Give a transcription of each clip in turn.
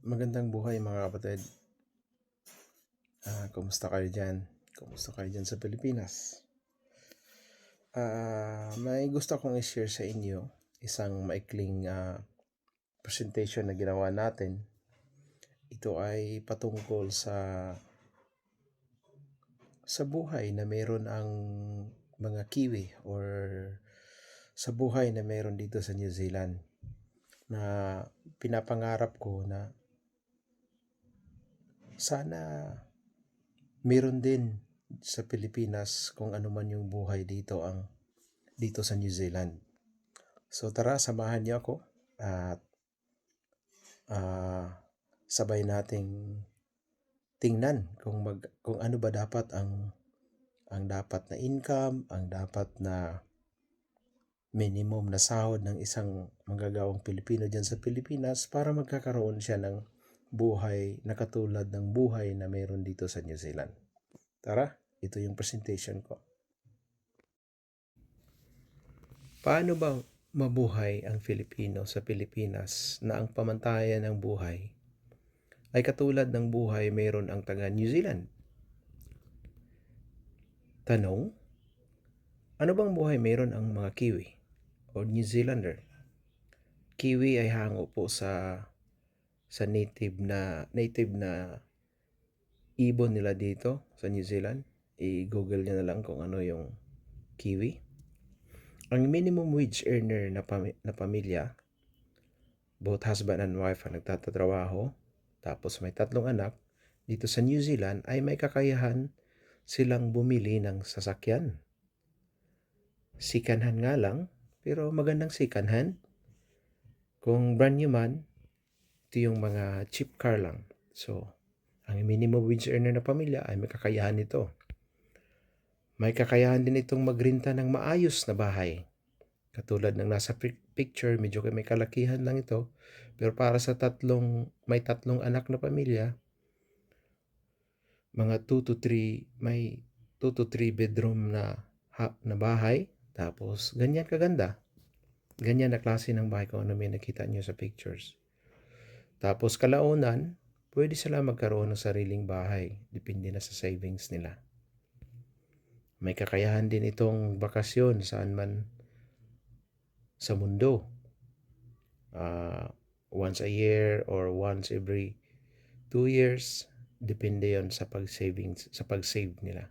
Magandang buhay mga kapatid. Kumusta kayo dyan? Kumusta kayo dyan sa Pilipinas? May gusto akong i-share sa inyo isang maikling presentation na ginawa natin. Ito ay patungkol sa buhay na meron ang mga kiwi or sa buhay na meron dito sa New Zealand, na pinapangarap ko na sana meron din sa Pilipinas kung ano man yung buhay dito sa New Zealand. So tara, samahan niyo ako at sabay nating tingnan kung ano ba dapat ang dapat na income, ang dapat na minimum na sahod ng isang manggagawang Pilipino diyan sa Pilipinas para magkakaroon siya ng buhay na katulad ng buhay na meron dito sa New Zealand. Tara, ito yung presentation ko. Paano ba mabuhay ang Filipino sa Pilipinas na ang pamantayan ng buhay ay katulad ng buhay meron ang taga New Zealand? Tanong, ano bang buhay meron ang mga Kiwi o New Zealander? Kiwi ay hango po sa native na ibon nila dito sa New Zealand. I-google nyo na lang kung ano yung Kiwi. Ang minimum wage earner na pamilya, both husband and wife ang nagtatrabaho, tapos may 3 anak, dito sa New Zealand ay may kakayahan silang bumili ng sasakyan. Sikanhan nga lang, pero magandang sikanhan. Kung brand new man, ito yung mga cheap car lang. So, ang minimum wage earner na pamilya ay may kakayahan nito. May kakayahan din itong magrenta ng maayos na bahay. Katulad ng nasa picture, medyo may kalakihan lang ito. Pero para sa may tatlong anak na pamilya, mga 2 to 3, may 2 to 3 bedroom na bahay. Tapos, ganyan kaganda. Ganyan na klase ng bahay kung ano may nakita nyo sa pictures. Tapos, kalaunan, pwede sila magkaroon ng sariling bahay. Depende na sa savings nila. May kakayahan din itong bakasyon saan man sa mundo. Once a year or once every 2 years. Depende yon sa pag-save nila.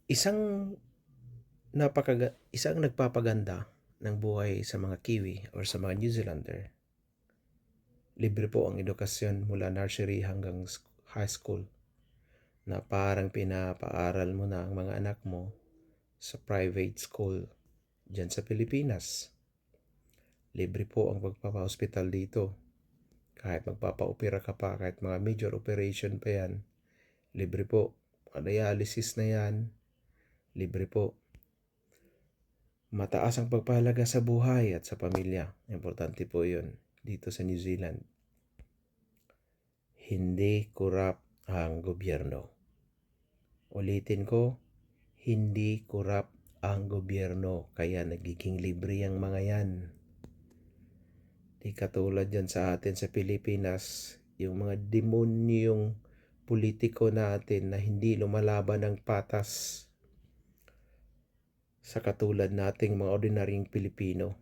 Isang nagpapaganda ng buhay sa mga Kiwi or sa mga New Zealander, libre po ang edukasyon mula nursery hanggang high school, na parang pinapaaral mo na ang mga anak mo sa private school dyan sa Pilipinas. Libre po ang pagpapa-hospital dito. Kahit magpapa-opera ka pa, kahit mga major operation pa yan, libre po. Dialysis na yan, libre po. Mataas ang pagpahalaga sa buhay at sa pamilya. Importante po yun dito sa New Zealand. Hindi kurap ang gobyerno. Ulitin ko, hindi kurap ang gobyerno, kaya nagiging libre ang mga yan. Di katulad yan sa atin sa Pilipinas, yung mga demonyong politiko natin na hindi lumalaban ng patas sa katulad nating mga ordinaryong Pilipino.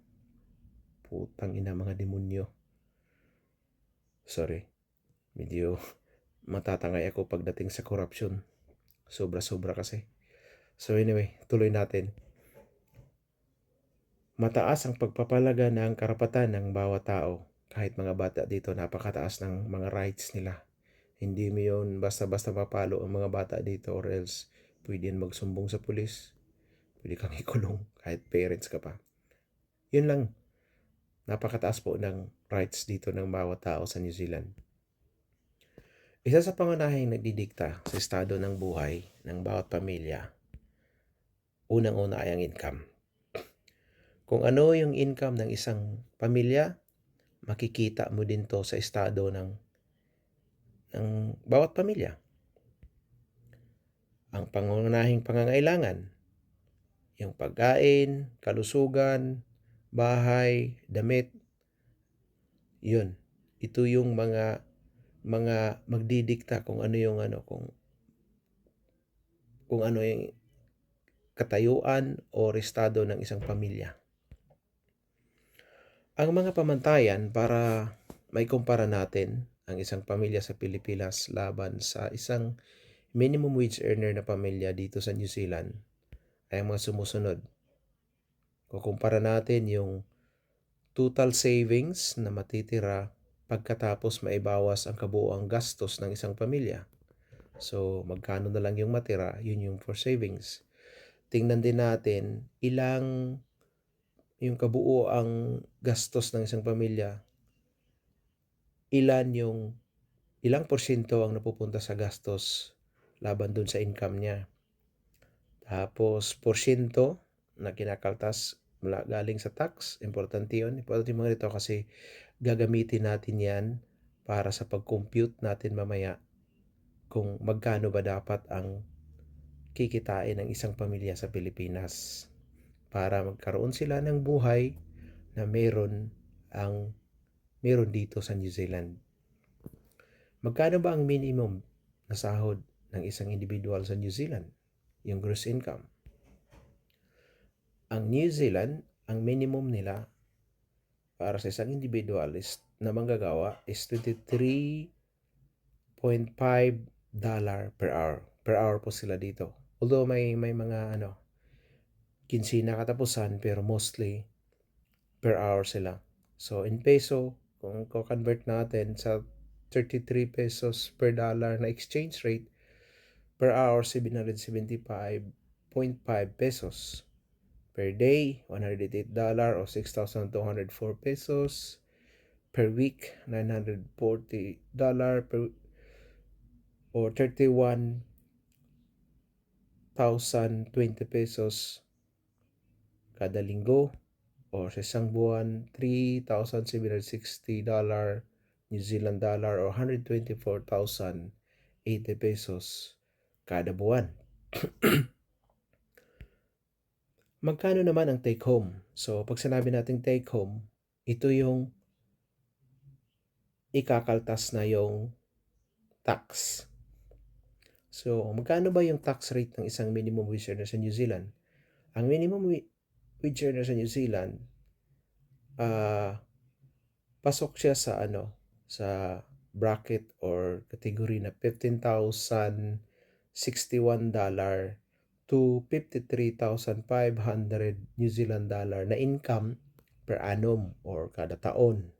Putang ina, mga demonyo. Sorry, medyo matatangay ako pagdating sa corruption. Sobra-sobra kasi. So anyway, tuloy natin. Mataas ang pagpapalaga ng karapatan ng bawat tao. Kahit mga bata dito, napakataas ng mga rights nila. Hindi mo yun basta-basta papalo ang mga bata dito, or else pwede magsumbong sa pulis. Pwede kang ikulong kahit parents ka pa. Yun lang. Napakataas po ng rights dito ng bawat tao sa New Zealand. Isa sa pangunahing nagdidikta sa estado ng buhay ng bawat pamilya, unang-una ay ang income. Kung ano yung income ng isang pamilya, makikita mo din to sa estado ng bawat pamilya. Ang pangunahing pangangailangan, yung pagkain, kalusugan, bahay, damit, Yun. Ito yung mga magdidikta kung ano yung kung ano yung katayuan o estado ng isang pamilya. Ang mga pamantayan para maikumpara natin ang isang pamilya sa Pilipinas laban sa isang minimum wage earner na pamilya dito sa New Zealand ay ang mga sumusunod. Kukumpara natin yung total savings na matitira pagkatapos maibawas ang kabuuang gastos ng isang pamilya. So, magkano na lang yung matira, yun yung for savings. Tingnan din natin yung kabuuang gastos ng isang pamilya, ilang porsyento ang napupunta sa gastos laban dun sa income niya. Tapos, porsyento na kinakaltas mula galing sa tax, importante yun. Importante mga ito kasi gagamitin natin yan para sa pag-compute natin mamaya kung magkano ba dapat ang kikitain ng isang pamilya sa Pilipinas para magkaroon sila ng buhay na meron dito sa New Zealand. Magkano ba ang minimum na sahod ng isang individual sa New Zealand? Yung gross income. Ang New Zealand, ang minimum nila para sa isang individual na manggagawa is $23.5 per hour. Per hour po sila dito. Although may mga kinsina katapusan, pero mostly per hour sila. So in peso, kung convert natin sa 33 pesos per dollar na exchange rate, per hour 775.5 pesos. Per day, $108 o 6,204 pesos. Per week, $940 or 31,020 pesos kada linggo, or sa isang buwan, $3,760 New Zealand dollar or 124,080 pesos kada buwan. Magkano naman ang take home? So, pag sinabi natin take home, ito yung ikakaltas na yung tax. So, magkano ba yung tax rate ng isang minimum wage earner sa New Zealand? Ang minimum wage earner sa New Zealand, pasok siya sa bracket or category na $15,061 to $53,500 New Zealand dollar na income per annum or kada taon.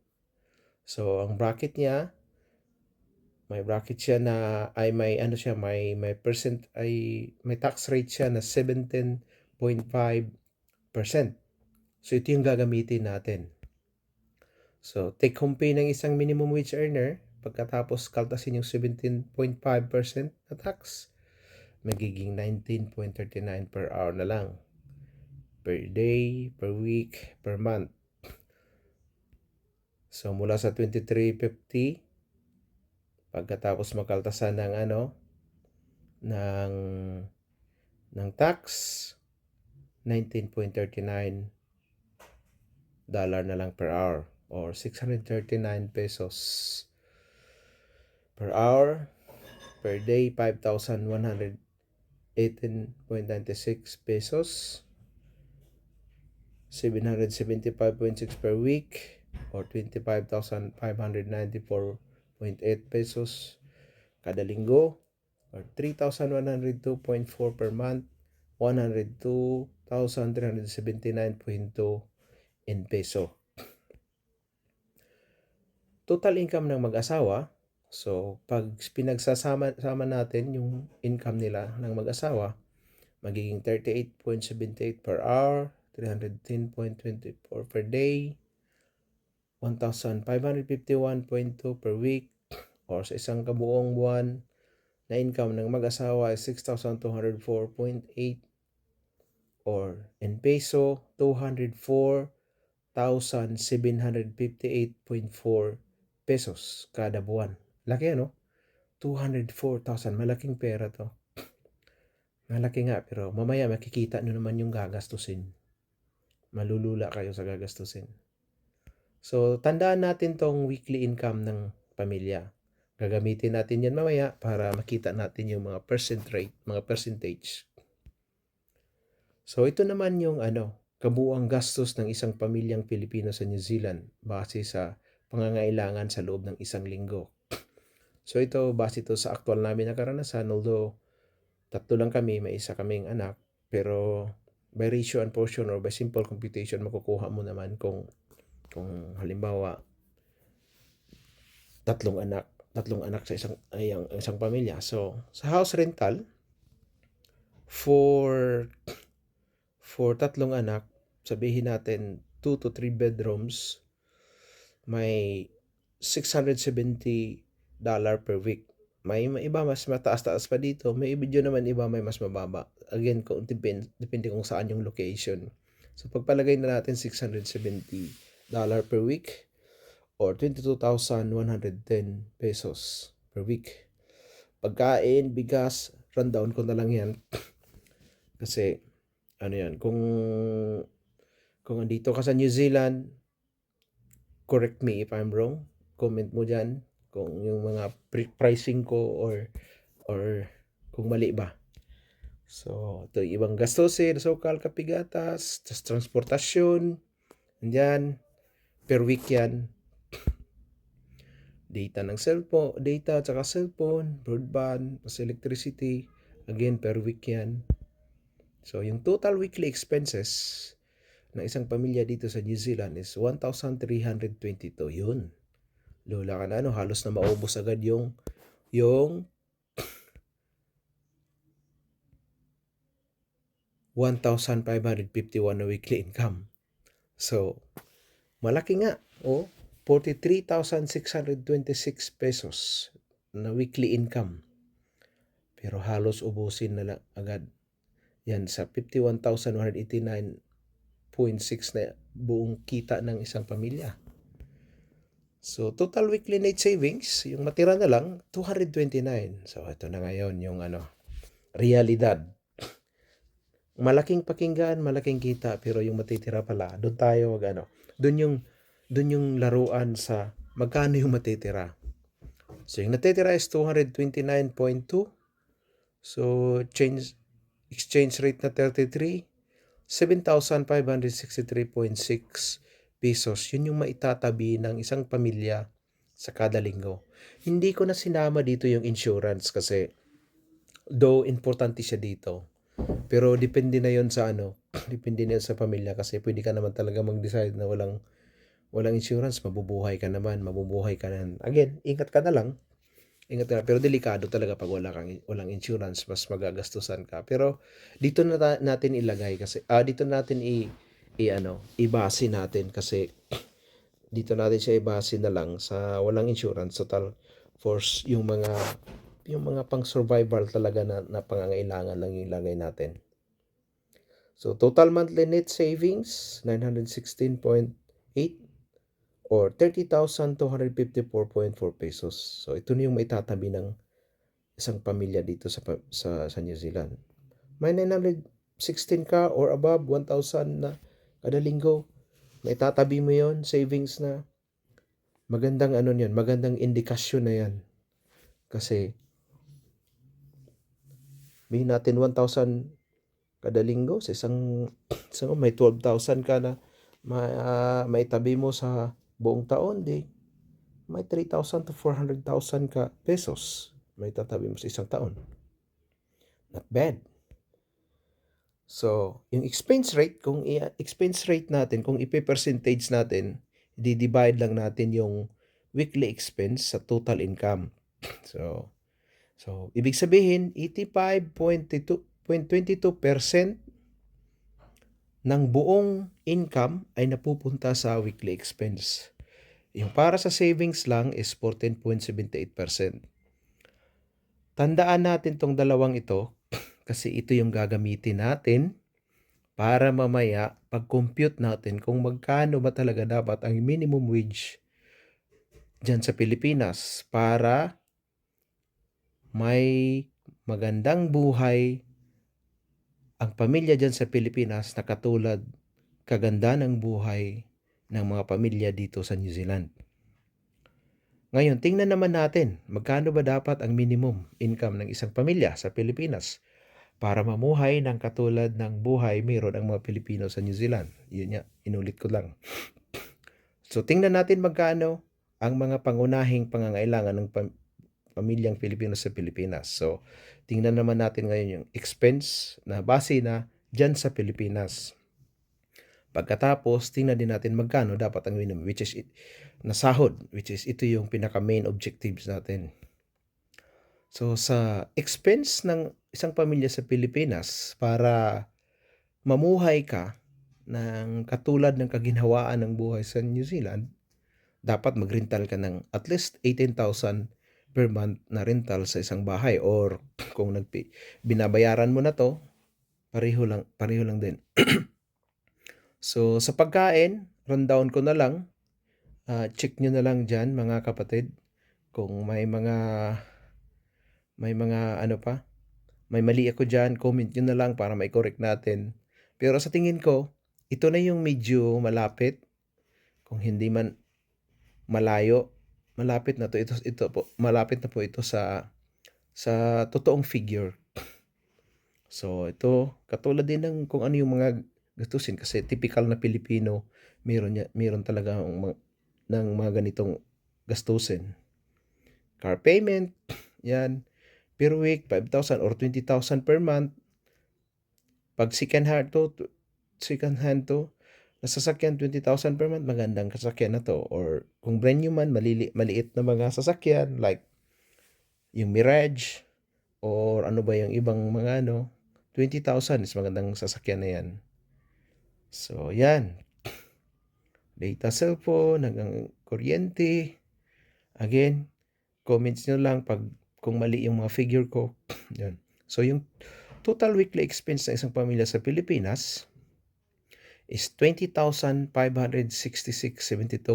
So, ang bracket niya, may bracket siya na may tax rate siya na 17.5%. So, ito yung gagamitin natin. So, take home pay ng isang minimum wage earner, pagkatapos kaltasin yung 17.5% na tax, magiging 19.39 per hour na lang. Per day, per week, per month. So, mula sa 23.50, pagkatapos magkaltasan ng tax, $19.39 na lang per hour or 639 pesos per hour. Per day, 5,118.96 pesos. 775.6 per week or 25,594.8 pesos kada linggo or 3,102.4 per month, 102,379.2 in peso. Total income ng mag-asawa, so pag pinagsasama natin yung income nila ng mag-asawa, magiging 38.78 per hour, 310.24 per day, 1,551.2 per week, or sa isang kabuong buwan na income ng mag-asawa ay 6,204.8 or in peso, 204,758.4 pesos kada buwan. Laki 204,000. Malaking pera to. Malaki nga, pero mamaya makikita nyo naman yung gagastusin. Malulula kayo sa gagastusin. So, tandaan natin tong weekly income ng pamilya. Gagamitin natin yan mamaya para makita natin yung mga mga percentage. So, ito naman yung kabuuang gastos ng isang pamilyang Pilipino sa New Zealand base sa pangangailangan sa loob ng isang linggo. So, ito base ito sa aktual namin na karanasan, although tatlo lang kami, may isa kaming anak, pero by ratio and portion or by simple computation, makukuha mo naman kung halimbawa tatlong anak sa isang pamilya. So, sa house rental for tatlong anak, sabihin natin 2 to 3 bedrooms, may $670 per week. May iba mas mataas-taas pa dito, may video naman iba may mas mababa. Again, depende kung saan yung location. So pagpalagay na natin $670 per week or 22,110 pesos per week. Pagkain, bigas, rundown ko na lang yan. Kasi yan, kung andito ka sa New Zealand, correct me if I'm wrong. Comment mo dyan kung yung mga pricing ko or kung mali ba. So, ito yung ibang gastusin, sokal, kapigatas, transportasyon, andyan, per week yan. Data ng cellphone, data tsaka cellphone, broadband, electricity, again, per week yan. So, yung total weekly expenses ng isang pamilya dito sa New Zealand is 1,322. Yun. Lola ka na, halos na maubos agad yung 1,551 na weekly income. So, malaki nga. 43,626 pesos na weekly income. Pero halos ubusin na lang agad. Yan sa 51,189.6 na buong kita ng isang pamilya. So, total weekly net savings, yung matira na lang, 229. So, ito na ngayon yung realidad. Malaking pakinggan, malaking kita, pero yung matitira pala, doon tayo doon yung laruan sa magkano yung matitira. So, yung natitira is 229.2. So, exchange rate na 33, 7,563.6 pesos. Yun yung maitatabi ng isang pamilya sa kada linggo. Hindi ko na sinama dito yung insurance kasi though importante siya dito. Pero depende na yon sa depende na yun sa pamilya kasi pwede ka naman talaga mag-decide na walang insurance, mabubuhay ka na. Again, ingat ka na lang. Pero delikado talaga pag walang insurance, mas magagastusan ka. Pero dito na natin ilagay kasi dito natin ibase natin kasi dito natin siya ibase na lang sa walang insurance. Total force yung mga pang survival talaga na pangangailangan lang yung ilagay natin. So total monthly net savings 916.8 or 30,254.4 pesos. So ito na yung maitatabi ng isang pamilya dito sa New Zealand. May 916 ka or above 1,000 na kada linggo. Maitatabi mo yon, savings na. Magandang magandang indikasyon na yan. Kasi may natin 1,000 kada linggo sa isang may 12,000 ka na maitabi mo sa buong taon, may 3,000 to 400,000 ka pesos may tatabi mo sa isang taon. Not bad. So, yung expense rate, kung ipe-percentage natin, di-divide lang natin yung weekly expense sa total income. So ibig sabihin, 85.22% ng buong income ay napupunta sa weekly expense. Yung para sa savings lang is 14.78%. Tandaan natin tong dalawang ito kasi ito yung gagamitin natin para mamaya pag-compute natin kung magkano ba talaga dapat ang minimum wage dyan sa Pilipinas para may magandang buhay ang pamilya dyan sa Pilipinas na katulad kaganda ng buhay ng mga pamilya dito sa New Zealand. Ngayon, tingnan naman natin, magkano ba dapat ang minimum income ng isang pamilya sa Pilipinas para mamuhay ng katulad ng buhay meron ang mga Pilipino sa New Zealand. Yun nga, inulit ko lang. So, tingnan natin magkano ang mga pangunahing pangangailangan ng pamilyang Pilipino sa Pilipinas. So, tingnan naman natin ngayon yung expense na base na dyan sa Pilipinas. Pagkatapos, tingnan din natin magkano dapat ang minimum, which is na sahod, which is ito yung pinaka-main objectives natin. So, sa expense ng isang pamilya sa Pilipinas para mamuhay ka ng katulad ng kaginhawaan ng buhay sa New Zealand, dapat mag-rental ka ng at least 18,000 per month na rental sa isang bahay, or kung binabayaran mo na to, pareho lang din. So, sa pagkain, rundown ko na lang. Check nyo na lang dyan, mga kapatid. Kung may mga may mali ako dyan, comment nyo na lang para mai-correct natin. Pero sa tingin ko, ito na yung medyo malapit. Kung hindi man malayo, malapit na to. Malapit na po ito sa totoong figure. So, ito, katulad din ng kung ano yung mga gastusin, kasi typical na Pilipino, meron talaga ng mga ganitong gastusin. Car payment, yan, per week, 5,000 or 20,000 per month. Pag second hand to, nasasakyan 20,000 per month, magandang sasakyan na to. Or kung brand new man, maliit na mga sasakyan, like yung Mirage, or ano ba yung ibang mga 20,000 is magandang sasakyan na yan. So, yan. Data cellphone, hanggang kuryente. Again, comments nyo lang kung mali yung mga figure ko. Yan. So, yung total weekly expense ng isang pamilya sa Pilipinas is 20,566.72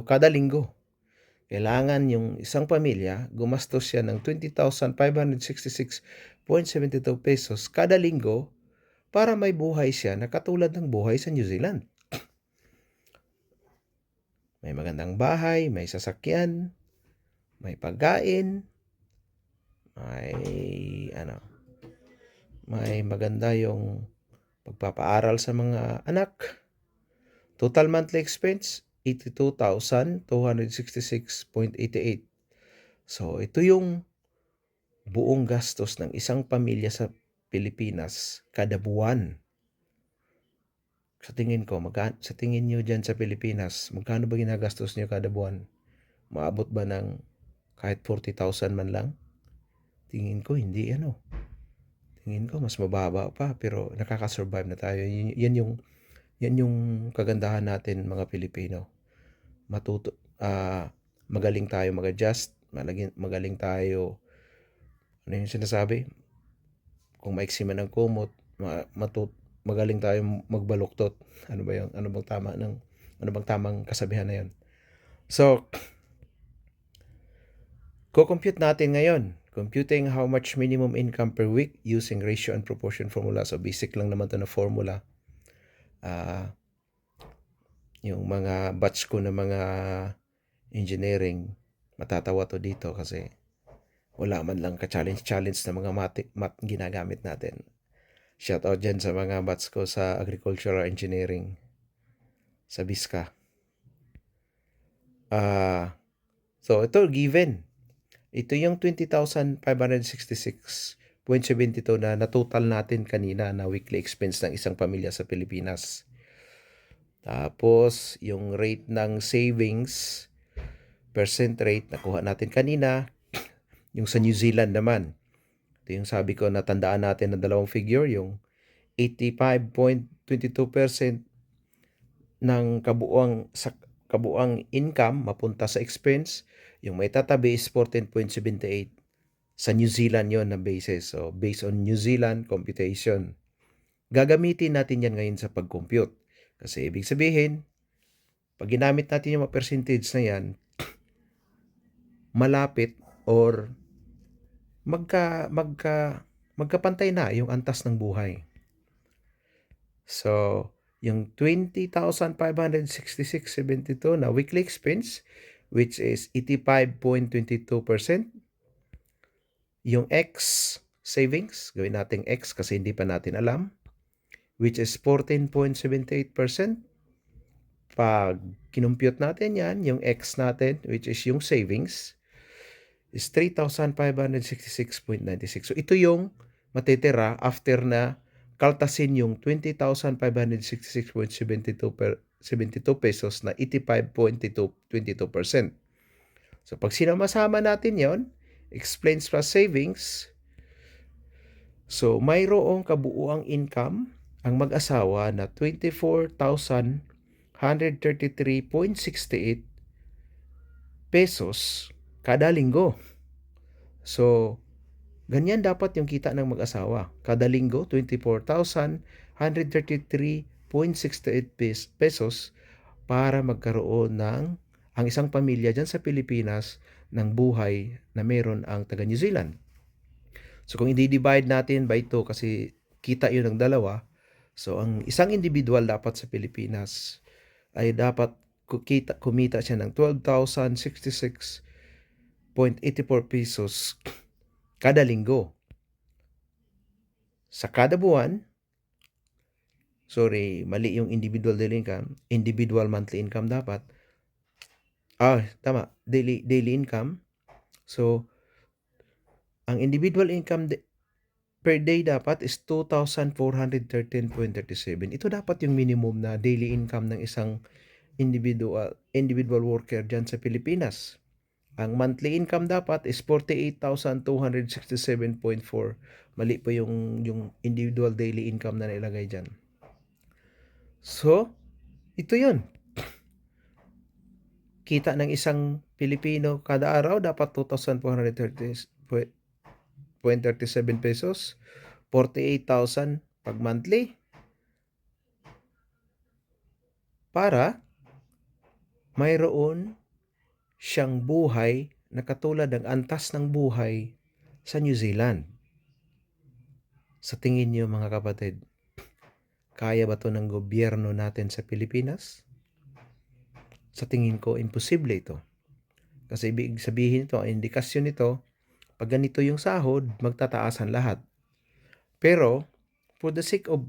kada linggo. Kailangan yung isang pamilya gumastos siya ng 20,566.72 pesos kada linggo para may buhay siya na katulad ng buhay sa New Zealand. May magandang bahay, may sasakyan, may pagkain, may maganda yung pagpapaaral sa mga anak. Total monthly expense, 82,266.88. So, ito yung buong gastos ng isang pamilya sa Pilipinas kada buwan. Sa tingin nyo dyan sa Pilipinas, magkano ba ginagastos nyo kada buwan? Maabot ba ng kahit 40,000 man lang? Tingin ko hindi Tingin ko mas mababa pa, pero nakaka-survive na tayo. Yan yung kagandahan natin mga Pilipino. Magaling tayo mag-adjust, magaling tayo, ano yung sinasabi? Kung maiksi man ang kumot, magaling tayo magbaluktot. Ano bang tamang kasabihan na yun? So, co-compute natin ngayon. Computing how much minimum income per week using ratio and proportion formula. So, basic lang naman to na formula. Yung mga batch ko na mga engineering, matatawa to dito kasi wala man lang ka-challenge na mga math ginagamit natin. Shout out dyan sa mga batch ko sa agricultural engineering sa BISCA. So, ito given. Ito yung 20,566.72 na total natin kanina na weekly expense ng isang pamilya sa Pilipinas. Tapos, yung rate ng savings, percent rate, nakuha natin kanina. Yung sa New Zealand naman. Ito yung sabi ko, natandaan natin ng dalawang figure, yung 85.22% ng kabuang income mapunta sa expense. Yung may tatabi is 14.78. Sa New Zealand yon na basis. So, based on New Zealand computation. Gagamitin natin yan ngayon sa pag-compute. Kasi ibig sabihin, pag ginamit natin yung mga percentage na yan, malapit or magkapantay na yung antas ng buhay. So, yung 20,566.72 na weekly expense, which is 85.22%. Yung X savings, gawin nating X kasi hindi pa natin alam, which is 14.78%. Pag kinumpute natin yan, yung X natin, which is yung savings, is 3,566.96. So ito yung matitira after na kaltasin yung 20,566.72 pesos na 85.22%. So pag sinama-sama natin yon, explains plus savings, so mayroong kabuuang income ang mag-asawa na 24,133.68 pesos kada linggo. So, ganyan dapat yung kita ng mag-asawa. Kada linggo, 24,133.68 pesos para magkaroon ng ang isang pamilya dyan sa Pilipinas ng buhay na meron ang taga New Zealand. So kung i-divide natin by 2 kasi kita yun ng dalawa, so ang isang individual dapat sa Pilipinas ay dapat kumita siya ng 12,066.84 pesos kada linggo. Sa kada buwan, mali yung individual daily income, individual monthly income dapat. Tama, daily income. So, ang individual income per day dapat is 2,413.37. Ito dapat yung minimum na daily income ng isang individual worker dyan sa Pilipinas. Ang monthly income dapat is 48,267.4. Mali po yung individual daily income na nailagay dyan. So, ito yun. Kita ng isang Pilipino kada araw dapat 2,430.37 pesos. 48,000 pag monthly. Para mayroon siyang buhay na katulad ng antas ng buhay sa New Zealand. Sa tingin niyo mga kapatid, kaya ba to ng gobyerno natin sa Pilipinas? Sa tingin ko, imposible ito. Kasi ibig sabihin ito, ang indikasyon nito, pag ganito yung sahod, magtataasan lahat. Pero, for the sake of